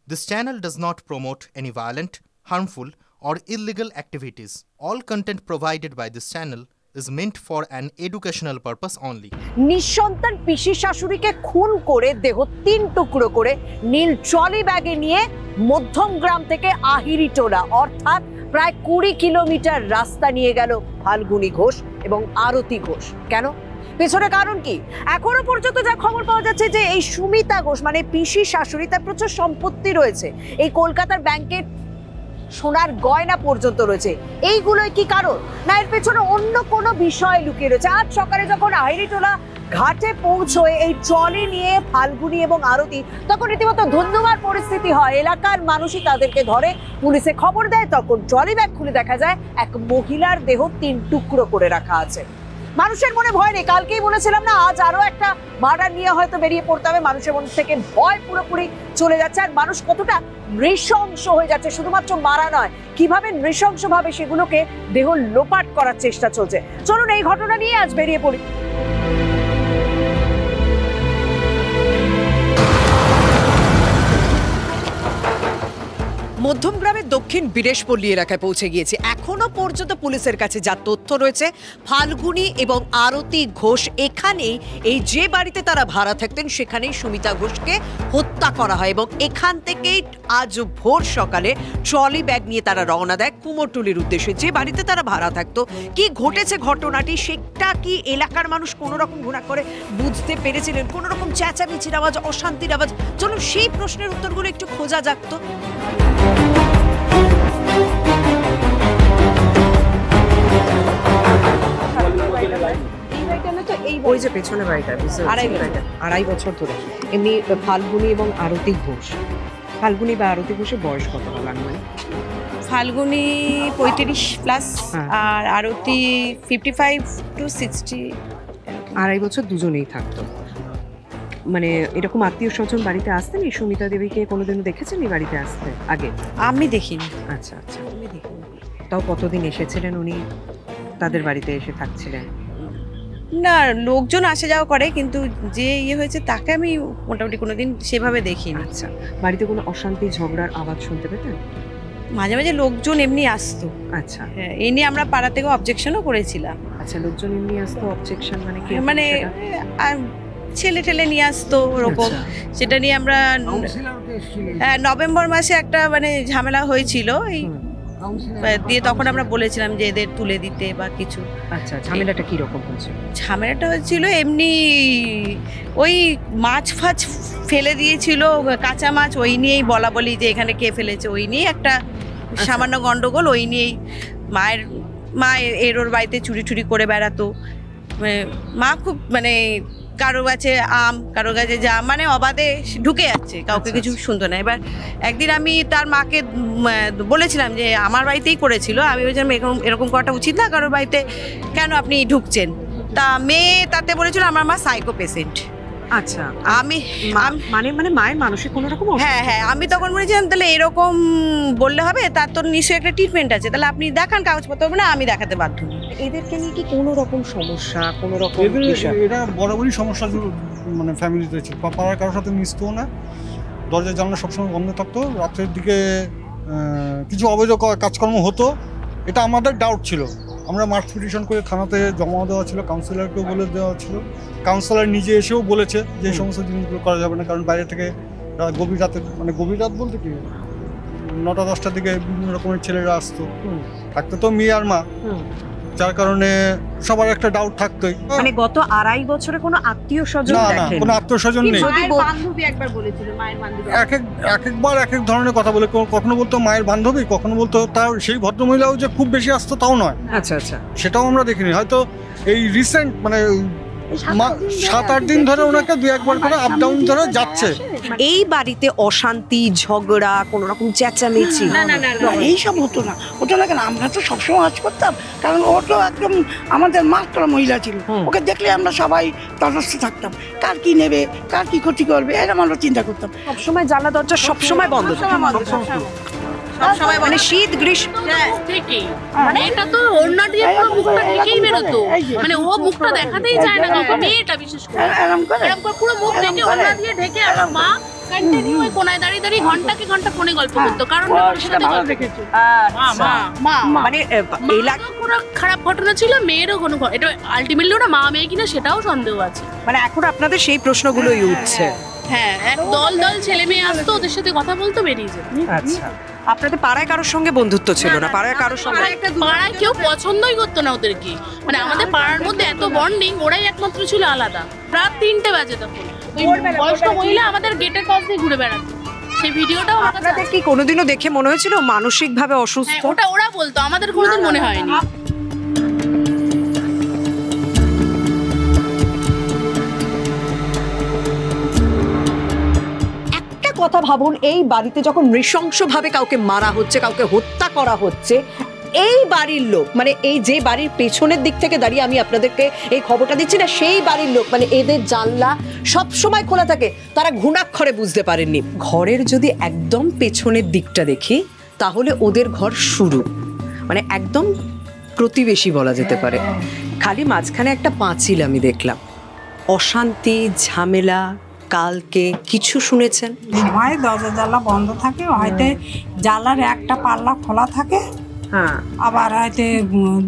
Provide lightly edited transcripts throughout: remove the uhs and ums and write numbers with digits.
This channel does not promote any violent, harmful, or illegal activities. All content provided by this channel is meant for an educational purpose only. নিঃসন্তান পিসি শাশুড়িকে খুন করে দেহ 3 টুকরো করে নীল trolley ব্যাগে নিয়ে মধ্যমগ্রাম থেকে আহিরিটোলা অর্থাৎ প্রায় 20 কিলোমিটার রাস্তা নিয়ে গেল ফাল্গুনী ঘোষ এবং আরতি ঘোষ। কেন? পেছনে কারণ কি? এখনো পর্যন্ত যা খবর পাওয়া যাচ্ছে যে এই সুমিতা ঘোষ মানে পিসি শাশুড়ি, তার প্রচুর সম্পত্তি রয়েছে, এই কলকাতার ব্যাংকের সোনার গয়না পর্যন্ত রয়েছে। এইগুলোই কি কারণ, না এর পেছনে অন্য কোনো বিষয় লুকিয়ে রয়েছে? আজ সকালে যখন আহিরিটোলা ঘাটে পৌঁছয় এই ট্রলি নিয়ে ফাল্গুনী এবং আরতি, তখন রীতিমতো ধুন্ধুমার পরিস্থিতি হয়। এলাকার মানুষই তাদেরকে ধরে, পুলিশে খবর দেয়। তখন ট্রলি ব্যাগ খুলে দেখা যায় এক মহিলার দেহ 3 টুকরো করে রাখা আছে। মানুষের মনে ভয় নেই। কালকেই বলেছিলাম না, আজ আরো একটা মার্ডার নিয়ে হয়তো বেরিয়ে পড়তে হবে। মানুষের মন থেকে ভয় পুরোপুরি চলে যাচ্ছে। আর মানুষ কতটা নৃশংস হয়ে যাচ্ছে, শুধুমাত্র মারা নয়, কিভাবে নৃশংসভাবে সেগুলোকে দেহ লোপাট করার চেষ্টা চলছে। চলুন এই ঘটনা নিয়ে আজ বেরিয়ে পড়ি। মধ্যমগ্রামের দক্ষিণ বীরেশপল্লী এলাকায় পৌঁছে গিয়েছে। এখনো পর্যন্ত পুলিশের কাছে যা তথ্য রয়েছে, ফাল্গুনী এবং আরতি ঘোষ এখানেই, এই যে বাড়িতে তারা ভাড়া থাকতেন সেখানেই সুমিতা ঘোষকে হত্যা করা হয় এবং এখান থেকেই আজ ভোর সকালে ট্রলি ব্যাগ নিয়ে তারা রওনা দেয় কুমোরটুলির উদ্দেশ্যে। যে বাড়িতে তারা ভাড়া থাকতো, কি ঘটেছে ঘটনাটি সেটা কি এলাকার মানুষ কোনো রকম ঘোড়া করে বুঝতে পেরেছিলেন? কোনো রকম চেঁচামেচির আওয়াজ, অশান্তির আওয়াজ? চলুন সেই প্রশ্নের উত্তরগুলো একটু খোঁজা যাক তো। ওই যে পেছনে বাড়িটা, 2.5 বছর ধরে এমনি ফাল্গুনী এবং আরতি ঘোষ। ফাল্গুনী বা আরতি ঘোষের বয়স কত লাগবে? ফাল্গুনী 35+ আর আরতি 55 to 60। 2.5 বছর দুজনেই থাকতো। মানে এরকম আত্মীয় স্বজন বাড়িতে আসতেন? এই সুমিতা দেবীকে কোনোদিনও দেখেছেন এই বাড়িতে আসতে আগে? আমি দেখিনি। আচ্ছা আচ্ছা, আমি দেখিনি। তাও কতদিন এসেছিলেন উনি তাদের বাড়িতে এসে থাকছিলেন? না, লোকজন আসা যাওয়া করে, কিন্তু যে হয়েছে তাকে আমি মোটামুটি কোনোদিন সেভাবে দেখিনি। আচ্ছা, বাড়িতে কোনো অশান্তি ঝগড়ার আওয়াজ শুনতে পেতেন? মাঝে মাঝে লোকজন এমনি আসতো। আচ্ছা, হ্যাঁ, এই নিয়ে আমরা পাড়া থেকে অবজেকশনও করেছিলাম। আচ্ছা, লোকজন এমনি আসতো, অবজেকশন মানে কি? মানে ছেলে ঠেলে নিয়ে আসতো ওরকম। সেটা নিয়ে আমরা নভেম্বর মাসে একটা মানে ঝামেলা হয়েছিল, এই দিয়ে তখন আমরা বলেছিলাম যে এদের তুলে দিতে বা কিছু। আচ্ছা, ঝামেলাটা কি রকম হয়েছিল? ঝামেলাটা হয়েছিল এমনি ওই মাছ ফাছ ফেলে দিয়েছিল, কাঁচা মাছ, ওই নিয়েই বলা বলি যে এখানে কে ফেলেছে, ওই নিয়ে একটা সামান্য গন্ডগোল। ওই নিয়েই মা এর ওর বাড়িতে চুরি টুরি করে বেড়াতো। মা খুব মানে কারো কাছে আম, কারো কাছে জাম, মানে অবাধে ঢুকে যাচ্ছে, কাউকে কিছু শুনতো না। এবার একদিন আমি তার মাকে বলেছিলাম যে আমার বাড়িতেই করেছিল, আমি বলছিলাম এরকম করাটা উচিত না, কারোর বাড়িতে কেন আপনি ঢুকছেন? তা মেয়ে তাতে বলেছিল আমার মা সাইকো পেশেন্ট। আচ্ছা, আমি মানে মায়ের মানসিক কোনো রকম? হ্যাঁ হ্যাঁ, আমি তখন বলেছিলাম তাহলে এরকম বললে হবে, তার তো নিশ্চয়ই একটা ট্রিটমেন্ট আছে, তাহলে আপনি দেখান কাগজপত্র। হবে না, আমি দেখাতে বাধ্য নই। এদেরকে নিয়ে কি কোনো রকম সমস্যা, কোনো রকম বিষয়? এটা বরাবরই সমস্যা, মানে ফ্যামিলিতে ছিল। পাড়ার কারোর সাথে মিশতো না, দরজা জানলা সবসময় বন্ধ থাকতো। রাত্রের দিকে কিছু অবৈধ কাজকর্ম হতো, এটা আমাদের ডাউট ছিল। আমরা মার্চ পিটিশন করে থানাতে জমা দেওয়া ছিল, কাউন্সিলরকেও বলে দেওয়া ছিল। কাউন্সিলর নিজে এসেও বলেছে যে এই সমস্ত জিনিসগুলো করা যাবে না, কারণ বাইরে থেকে গভীর রাতে, মানে গভীর রাত বলতে কি 9টা-10টার দিকে বিভিন্ন রকমের ছেলেরা আসতো, থাকতো তো মেয়ে আর মা, যার কারণে সবার একটা ডাউট থাকতোই। মানে গত 2.5 বছরে কোনো আত্মীয় স্বজন দেখেন? কোনো আত্মীয় স্বজন নেই। বান্ধবী একবার বলেছিল, মায়ের বান্ধবী। একবার এক এক ধরনের কথা বলে, কখনো বলতো মায়ের বান্ধবী, কখনো বলতো তার সেই ভদ্রমহিলাও যে খুব বেশি আসতো তাও নয়। আচ্ছা আচ্ছা, সেটাও আমরা দেখিনি। হয়তো এই রিসেন্ট মানে 7-8 দিন ধরে ওনাকে 2-1বার করে আপ ডাউন ধরে যাচ্ছে। এই বাড়িতে অশান্তি ঝগড়া, কোন রকম চেঁচামেচি? না, এইসব হতো না। কেন, আমরা তো সবসময় কাজ করতাম, কারণ ও তো একদম আমাদের মাস্টার মহিলা ছিল। ওকে দেখলে আমরা সবাই তটস্থ থাকতাম, কার কি নেবে, কার কি ক্ষতি করবে, এরকম আমরা চিন্তা করতাম। সবসময় জানলা দরজা সবসময় বন্ধ, সবসময় মানে শীত গ্রীষ্ম ঠিকই। মানে এটা তো ওড়না দিয়ে পুরো মুখটা ঢেকেই বেরোতো, মানে ও মুখটা দেখাতেই চায় না কাউকে, মেয়েটা বিশেষ করে এরকম করে পুরো মুখ ঢেকে ওড়না দিয়ে ঢেকে। আর মা কন্টিনিউ ওই কোনায় দাঁড়িয়ে দাঁড়িয়ে ঘন্টাকে ঘন্টা ফোনে গল্প করতো, কারণ মানে কোনো খারাপ ঘটনা ছিল, মেয়েরও কোনো এটা আলটিমেটলি ওরা মা মেয়ে কিনা সেটাও সন্দেহ আছে। মানে এখন আপনাদের সেই প্রশ্নগুলোই উঠছে। হ্যাঁ, এক দল দল ছেলে মেয়ে আসতো, ওদের সাথে কথা বলতো, বেরিয়ে যেত। আচ্ছা, আপনাদের পাড়ায় কারোর সঙ্গে বন্ধুত্ব ছিল না? পাড়ায় কারোর সঙ্গে পাড়ায় কেউ পছন্দই করতো না ওদেরকে, মানে আমাদের পাড়ার মধ্যে এত বন্ডিং, ওরাই একমাত্র ছিল আলাদা। রাত 3টে বাজে তখন ওই বয়স্ক মহিলা আমাদের গেটের পাশ দিয়ে ঘুরে বেড়াতো, সেই ভিডিওটাও আপনাদের কি কোনোদিনও দেখে মনে হয়েছিল মানসিকভাবে অসুস্থ? ওটা ওরা বলতো, আমাদের কোনোদিন মনে হয়নি। কথা ভাবুন, এই বাড়িতে যখন নৃশংসভাবে কাউকে মারা হচ্ছে, কাউকে হত্যা করা হচ্ছে, এই বাড়ির লোক, মানে এই যে বাড়ির পেছনের দিক থেকে দাঁড়িয়ে আমি আপনাদেরকে এই খবরটা দিচ্ছি না, সেই বাড়ির লোক, মানে এদের জানলা সব সময় খোলা থাকে, তারা ঘুণাক্ষরে বুঝতে পারেননি। ঘরের যদি একদম পেছনের দিকটা দেখি তাহলে ওদের ঘর শুরু, মানে একদম প্রতিবেশী বলা যেতে পারে। খালি মাঝখানে একটা পাঁচিল আমি দেখলাম। অশান্তি, ঝামেলা কালকে কিছু শুনেছেন? সময় দরজা জানলা বন্ধ থাকে, হয়তো জানলার একটা পাল্লা খোলা থাকে, হ্যাঁ, আবার হয়তো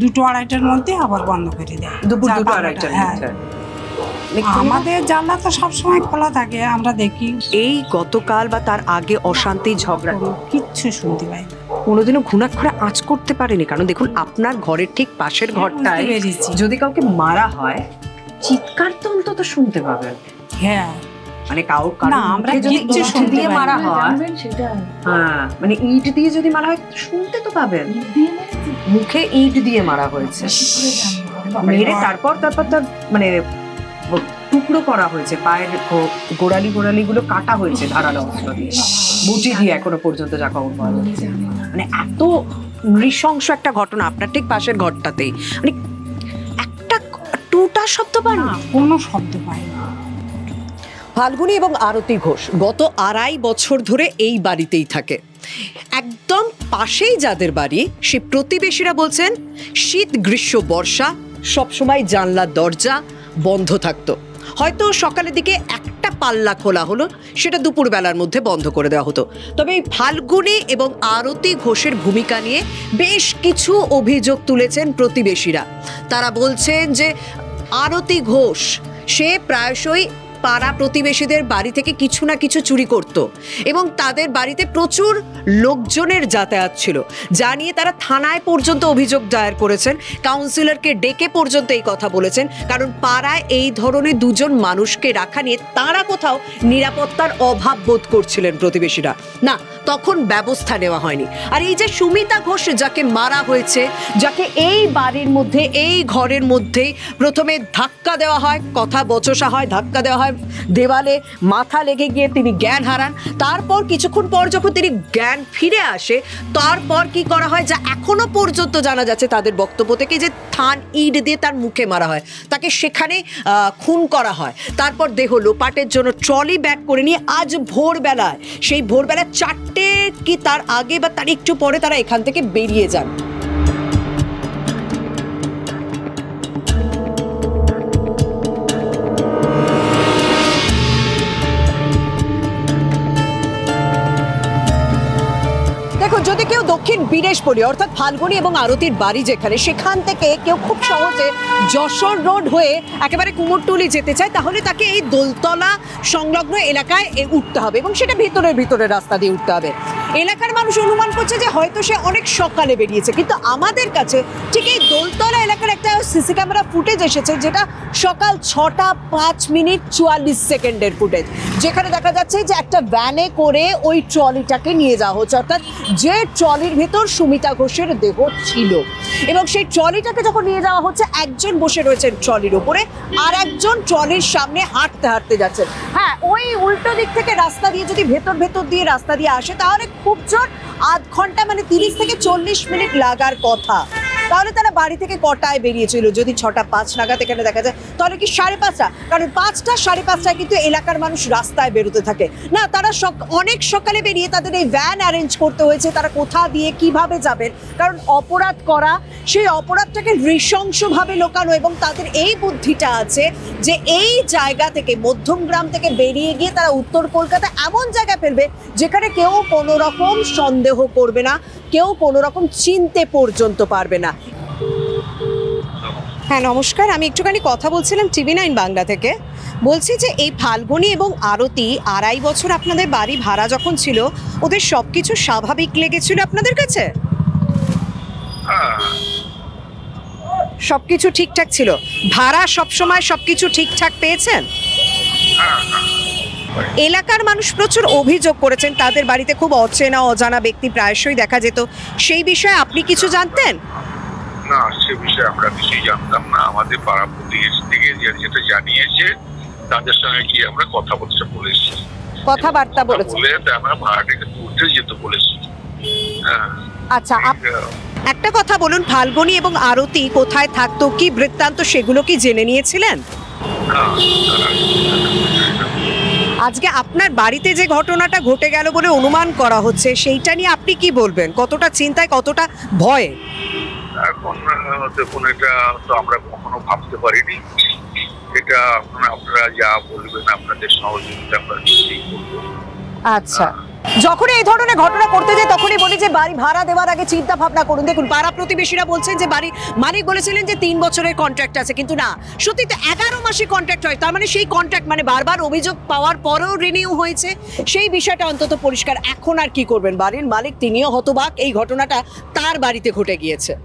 2-2-2:30টার মধ্যে আবার বন্ধ করে দেয়। দুপুর 2-2-2:30টার মধ্যে। আমাদের জানলা তো সবসময় খোলা থাকে, আমরা দেখি। এই গতকাল বা তার আগে অশান্তি ঝগড়া কিচ্ছু শুনতে পাই না, কোনোদিনও ঘুণাক্ষরে আঁচ করতে পারেনি? কারণ দেখুন, আপনার ঘরের ঠিক পাশের ঘরটায় যদি কাউকে মারা হয়, চিৎকার তো অন্তত শুনতে পাবেন। হ্যাঁ, মানে কারোর আমরা যদি কিচ্ছু ইট শুনতে দিয়ে পাই মারা না। হয়, হ্যাঁ, মানে ইট দিয়ে যদি মারা হয় শুনতে তো পাবেন। মুখে ইট দিয়ে মারা হয়েছে, মেরে তারপর তার মানে টুকরো করা হয়েছে, পায়ের গোড়ালি গুলো কাটা হয়েছে ধারালো অস্ত্র দিয়ে, বুটি দিয়ে এখনো পর্যন্ত যা খবর পাওয়া যাচ্ছে। মানে এত নৃশংস একটা ঘটনা আপনার ঠিক পাশের ঘরটাতেই, মানে একটা টুটা শব্দ পান না? কোনো শব্দ পাই না। ফাল্গুনী এবং আরতি ঘোষ গত 2.5 বছর ধরে এই বাড়িতেই থাকে। একদম পাশেই যাদের বাড়ি, সে প্রতিবেশীরা বলছেন শীত গ্রীষ্ম বর্ষা সবসময় জানলার দরজা বন্ধ থাকতো। হয়তো সকালের দিকে একটা পাল্লা খোলা হলো, সেটা দুপুরবেলার মধ্যে বন্ধ করে দেওয়া হতো। তবে এই ফাল্গুনী এবং আরতি ঘোষের ভূমিকা নিয়ে বেশ কিছু অভিযোগ তুলেছেন প্রতিবেশীরা। তারা বলছেন যে আরতি ঘোষ সে প্রায়শই পাড়া প্রতিবেশীদের বাড়ি থেকে কিছু না কিছু চুরি করত এবং তাদের বাড়িতে প্রচুর লোকজনের যাতায়াত ছিল, যা নিয়ে তারা থানায় পর্যন্ত অভিযোগ দায়ের করেছেন, কাউন্সিলরকে ডেকে পর্যন্ত এই কথা বলেছেন। কারণ পাড়ায় এই ধরনের দুজন মানুষকে রাখা নিয়ে তারা কোথাও নিরাপত্তার অভাব বোধ করছিলেন প্রতিবেশীরা। না, তখন ব্যবস্থা নেওয়া হয়নি। আর এই যে সুমিতা ঘোষ যাকে মারা হয়েছে, যাকে এই বাড়ির মধ্যে এই ঘরের মধ্যেই প্রথমে ধাক্কা দেওয়া হয়, কথা বচসা হয়, ধাক্কা দেওয়া হয়, দেওয়ালে মাথা লেগে গিয়ে তিনি জ্ঞান হারান। তারপর কিছুক্ষণ পর যখন তিনি জ্ঞান ফিরে আসে, তারপর কি করা হয় যা এখনো পর্যন্ত জানা যাচ্ছে তাদের বক্তব্য থেকে, যে থান ইট দিয়ে তার মুখে মারা হয়, তাকে সেখানে খুন করা হয়। তারপর দেহ লোপাটের জন্য ট্রলি ব্যাগ করে নিয়ে আজ ভোরবেলায়, সেই ভোরবেলা 4টে কি তার আগে বা তার একটু পরে তারা এখান থেকে বেরিয়ে যান। যদি কেউ দক্ষিণ বীরেশপল্লী অর্থাৎ ফাল্গুনী এবং আরতির বাড়ি যেখানে, সেখান থেকে কেউ খুব সহজে যশোর রোড হয়ে একেবারে কুমোরটুলি যেতে চায়, তাহলে তাকে এই দোলতলা সংলগ্ন এলাকায় উঠতে হবে এবং সেটা ভিতরের রাস্তা দিয়ে উঠতে হবে। এলাকার মানুষ অনুমান করছে যে হয়তো সে অনেক সকালে বেরিয়েছে, কিন্তু আমাদের কাছে ঠিক এই দোলতলা এলাকার একটা সিসি ক্যামেরা ফুটেজ এসেছে, যেটা সকাল 6টা 5 মিনিট 44 সেকেন্ডের ফুটেজ, যেখানে দেখা যাচ্ছে যে একটা ভ্যানে করে ওই ট্রলিটাকে নিয়ে যাওয়া হচ্ছে, অর্থাৎ যে ট্রলির ভেতর সুমিতা ঘোষের দেহ ছিল। এবং সেই ট্রলিটাকে যখন নিয়ে যাওয়া হচ্ছে, একজন বসে রয়েছেন ট্রলির উপরে, আর একজন ট্রলির সামনে হাঁটতে যাচ্ছেন। হ্যাঁ, ওই উল্টো দিক থেকে রাস্তা দিয়ে যদি ভেতর দিয়ে রাস্তা দিয়ে আসে, তাহলে খুব জোর আধ ঘন্টা, মানে 30 থেকে 40 মিনিট লাগার কথা। তাহলে তারা বাড়ি থেকে কটায় বেরিয়েছিল? যদি 6:05 নাগাদ এখানে দেখা যায়, তাহলে কি 5:30? কারণ 5টা 5:30টায় কিন্তু এলাকার মানুষ রাস্তায় বেরোতে থাকে না, তারা অনেক সকালে বেরিয়ে তাদের এই ভ্যান অ্যারেঞ্জ করতে হয়েছে, তারা কোথা দিয়ে কিভাবে যাবেন, কারণ অপরাধ করা, সেই অপরাধটাকে নৃশংসভাবে লোকানো, এবং তাদের এই বুদ্ধিটা আছে যে এই জায়গা থেকে, মধ্যমগ্রাম থেকে বেরিয়ে গিয়ে তারা উত্তর কলকাতা এমন জায়গায় ফেলবে যেখানে কেউ কোনো রকম সন্দেহ করবে না, কেউ কোনো রকম চিনতে পর্যন্ত পারবে না। হ্যাঁ নমস্কার, আমি একটুখানি কথা বলছিলাম TV9 বাংলা থেকে। বলছি যে এই ফাল্গুনী এবং আরতি 2.5 বছর আপনাদের বাড়ি ভাড়া যখন ছিল, ওদের সবকিছু স্বাভাবিক লেগেছিল আপনাদের কাছে? সবকিছু ঠিকঠাক ছিল? ভাড়া সবসময় সবকিছু ঠিকঠাক পেয়েছেন? এলাকার মানুষ প্রচুর অভিযোগ করেছেন তাদের বাড়িতে খুব অচেনা অজানা ব্যক্তি প্রায়শই দেখা যেত, সেই বিষয়ে আপনি কিছু জানতেন? না, সে বিষয়ে আমরা কিছুই জানতাম না। আমাদের পাড়া প্রতিবেশী থেকে যেটা জানিয়েছে তাদের সঙ্গে গিয়ে আমরা কথাবার্তা বলেছি, কথাবার্তা বলেছি, বলে আমরা ভাড়াটাকে তুলতে যেতে বলেছি। আচ্ছা, একটা কথা বলুন, ফাল্গুনী এবং আরতি কোথায় থাকতো, কি বৃত্তান্ত, সেগুলো কি জেনে নিয়েছিলেন? আজকে আপনার বাড়িতে যে ঘটনাটা ঘটে গেল বলে অনুমান করা হচ্ছে, সেইটা নিয়ে আপনি কি বলবেন? কতটা চিন্তায়, কতটা ভয়ে? এখন দেখুন, এটা তো আমরা কখনো ভাবতে পারিনি। এটা আপনারা যা বলবেন, আপনাদের সহযোগিতা আমরা নিশ্চয়ই করবো। আচ্ছা, যখন এই ধরনের ঘটনা করতে যায় তখনই বলি যে বাড়ি ভাড়া দেওয়ার আগে চিন্তা ভাবনা করুন। দেখুন, পাড়া প্রতিবেশীরা বলছেন যে বাড়ির মালিক বলেছিলেন যে 3 বছরের কন্ট্রাক্ট আছে, কিন্তু না, সত্যি তো 11 মাসে কন্ট্রাক্ট হয়। তার মানে সেই কন্ট্রাক্ট মানে বারবার অভিযোগ পাওয়ার পরেও রিনিউ হয়েছে, সেই বিষয়টা অন্তত পরিষ্কার। এখন আর কি করবেন? বাড়ির মালিক তিনিও হতবাক, এই ঘটনাটা তার বাড়িতে ঘটে গিয়েছে।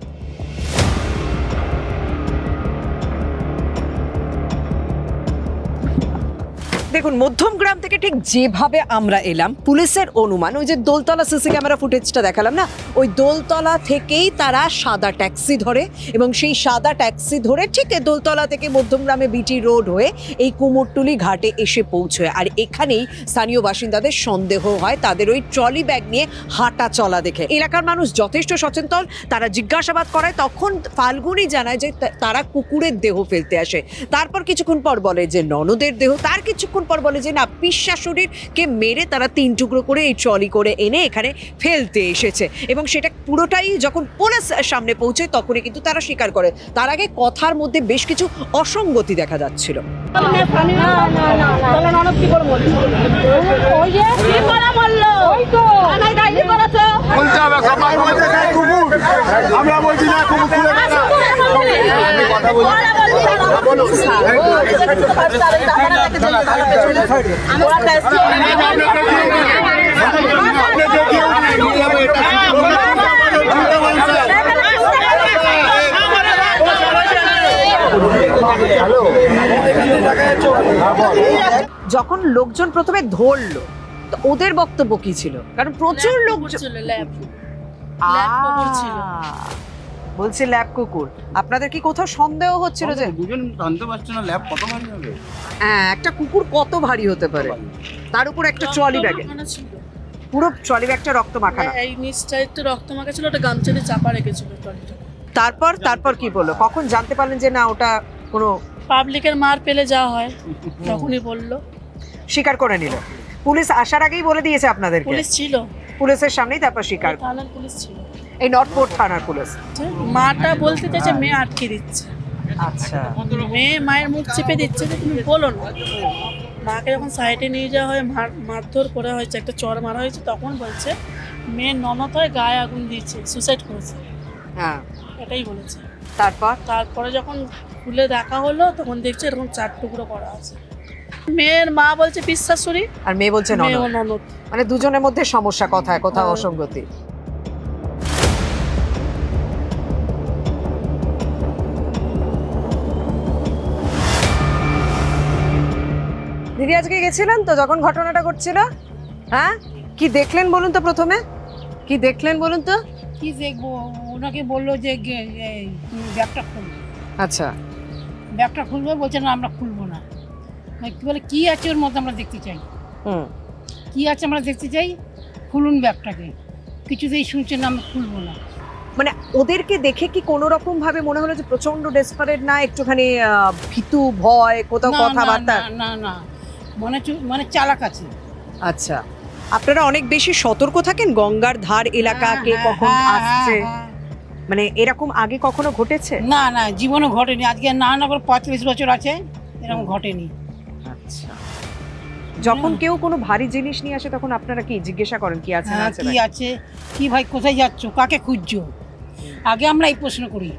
দেখুন, মধ্যমগ্রাম থেকে ঠিক যেভাবে আমরা এলাম, পুলিশের অনুমান ওই যে দোলতলা সিসি ক্যামেরা ফুটেজটা দেখালাম না, ওই দোলতলা থেকেই তারা সাদা ট্যাক্সি ধরে, এবং সেই সাদা ট্যাক্সি ধরে ঠিক দোলতলা থেকে মধ্যমগ্রামে বিটি রোড হয়ে এই কুমোরটুলি ঘাটে এসে পৌঁছয়। আর এখানেই স্থানীয় বাসিন্দাদের সন্দেহ হয় তাদের ওই ট্রলি ব্যাগ নিয়ে হাঁটা চলা দেখে। এলাকার মানুষ যথেষ্ট সচেতন, তারা জিজ্ঞাসাবাদ করায়, তখন ফাল্গুনী জানায় যে তারা কুকুরের দেহ ফেলতে আসে। তারপর কিছুক্ষণ পর বলে যে ননদের দেহ, তার কিছুক্ষণ পর বলে যে না, পিসশাশুড়িকে মেরে তারা 3 টুকরো করে এই ট্রলি করে এনে এখানে ফেলতে এসেছে। এবং সেটা পুরোটাই যখন পুলিশ সামনে পৌঁছে তখনই কিন্তু তারা স্বীকার করে। তার আগে কথার মধ্যে বেশ কিছু অসঙ্গতি দেখা যাচ্ছিল। যখন লোকজন প্রথমে ধরলো, ওদের বক্তব্য কি ছিল? কারণ প্রচুর লোকজন বলছে ল্যাব কুকুর। আপনাদের কি কোথাও সন্দেহ হচ্ছিল যে দুজন জানতে পারছে না ল্যাব কত ভারী হবে? হ্যাঁ, একটা কুকুর কত ভারী হতে পারে, তার উপর একটা ট্রলি ব্যাগে পুরো ট্রলি ব্যাগটা রক্ত মাখানো, এই নিচটা একটু রক্ত মাখা ছিল, ওটা গামছা দিয়ে চাপা রেখেছিল ট্রলিটা। তারপর কি বললো? কখন জানতে পারলেন যে না ওটা কোনো পাবলিকের মার পেলে যা হয় তখনই বললো, স্বীকার করে নিল? পুলিশ আসার আগেই বলে দিয়েছে আপনাদেরকে? পুলিশ ছিল পুলিশের সামনেই তারপর স্বীকার? থানার পুলিশ ছিল, এই নর্থপোর্ট থানার পুলিশ। মাটা বলতে চাইছে মেয়ে আটকে দিচ্ছে। আচ্ছা, মেয়ে মায়ের মুখ চেপে দিচ্ছে যে তুমি বলো না। মাকে যখন সাইডে নিয়ে যাওয়া হয়, মারধর করা হয়েছে, একটা চড় মারা হয়েছে, তখন বলছে মেয়ের ননদ হয় গায়ে আগুন দিয়েছে, সুসাইড করেছে। হ্যাঁ, এটাই বলেছে। তারপরে যখন খুলে দেখা হলো তখন দেখছে এরকম 4 টুকরো করা আছে। মেয়ের মা বলছে পিসশাশুড়ি, আর মেয়ে বলছে ননদ। মানে দুজনের মধ্যে সমস্যা, কথায় কোথাও অসঙ্গতি। দিদি আজকে গেছিলেন তো যখন ঘটনাটা ঘটছিল? হ্যাঁ, কি দেখলেন বলুন তো? প্রথমে কি দেখলেন বলুন তো? কি দেখবো, ওনাকে বললো যে ব্যাগটা খুলবো। আচ্ছা, ব্যাগটা খুলবো, বলছে না আমরা খুলবো না। কি বলে কি আছে ওর মধ্যে আমরা দেখতে চাই, কি আছে আমরা দেখতে চাই, খুলুন ব্যাগটাকে। কিছুতেই শুনছেন না, আমরা খুলবো না। মানে ওদেরকে দেখে কি কোনো রকম ভাবে মনে হলো যে প্রচন্ড ডেসপারেট, না একটুখানি ভীতু ভয় কোথাও কথাবার্তা? না না, মানে চালাক আছে। আচ্ছা, আপনারা অনেক বেশি সতর্ক থাকেন গঙ্গার ধার এলাকাকে কখন আসছে, মানে এরকম আগে কখনো ঘটেছে? না না, জীবনে ঘটেনি। আজকে না করে 35 বছর আছে, এরকম ঘটেনি। আচ্ছা, যখন কেউ কোনো ভারী জিনিস নিয়ে আসে তখন আপনারা কি জিজ্ঞাসা করেন কি আছে না আছে? কি আছে, কি ভাই কোথায় যাচ্ছ, কাকে খুঁজছো, আগে আমরা এই প্রশ্ন করি।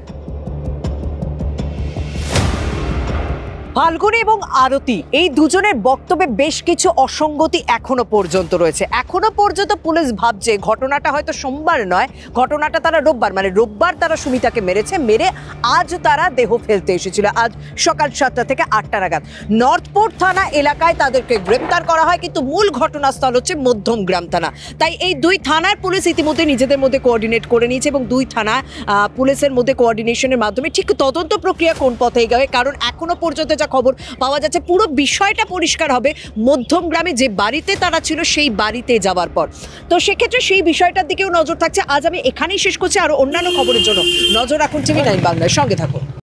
ফাল্গুনী এবং আরতি এই দুজনের বক্তব্যে বেশ কিছু অসঙ্গতি এখনো পর্যন্ত রয়েছে। এখনো পর্যন্ত পুলিশ ভাবছে ঘটনাটা হয়তো সোমবার নয়, ঘটনাটা তারা রোববার, মানে রোববার তারা সুমিতাকে মেরেছে, মেরে আজ তারা দেহ ফেলতে এসেছিল, আজ সকাল 7টা থেকে 8টা নাগাদ। নর্থপোর্ট থানা এলাকায় তাদেরকে গ্রেপ্তার করা হয়, কিন্তু মূল ঘটনাস্থল হচ্ছে মধ্যমগ্রাম থানা। তাই এই দুই থানার পুলিশ ইতিমধ্যে নিজেদের মধ্যে কোঅর্ডিনেট করে নিয়েছে এবং দুই থানা পুলিশের মধ্যে কোঅর্ডিনেশনের মাধ্যমে ঠিক তদন্ত প্রক্রিয়া কোন পথে এগোবে, কারণ এখনো পর্যন্ত খবর পাওয়া যাচ্ছে পুরো বিষয়টা পরিষ্কার হবে মধ্যমগ্রামে যে বাড়িতে তারা ছিল সেই বাড়িতে যাওয়ার পর। তো সেক্ষেত্রে সেই বিষয়টার দিকেও নজর থাকছে। আজ আমি এখানেই শেষ করছি, আরো অন্যান্য খবরের জন্য নজর রাখুন TV9 বাংলার সঙ্গে থাকুন।